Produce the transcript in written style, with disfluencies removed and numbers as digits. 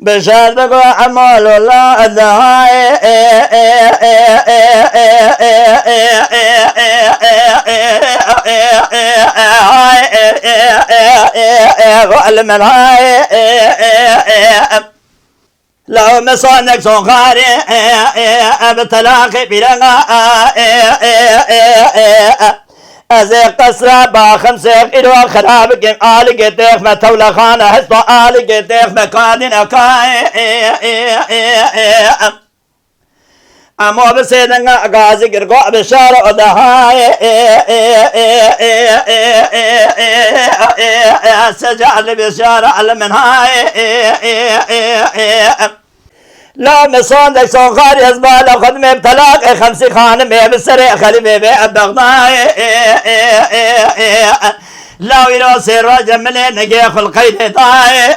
بشار بقى عمال الله الدهاي وعلم هاي لو مصانك صغاري بتلاقي بلغا أزيق قصرة باخمسيق إلو خرابك آل قديخ ما تولى خانة حسب آل قديخ مكادن أكاي أمو بسيدنا غازي قرقو بشارة ودهاي سجعل بشارة على منهاي لا مصاندك صغار يزبال خدمة بطلاق 5 خانم بسرع خليمة بأبغضاء لا يرى سير جملين نجيخ القيد طاي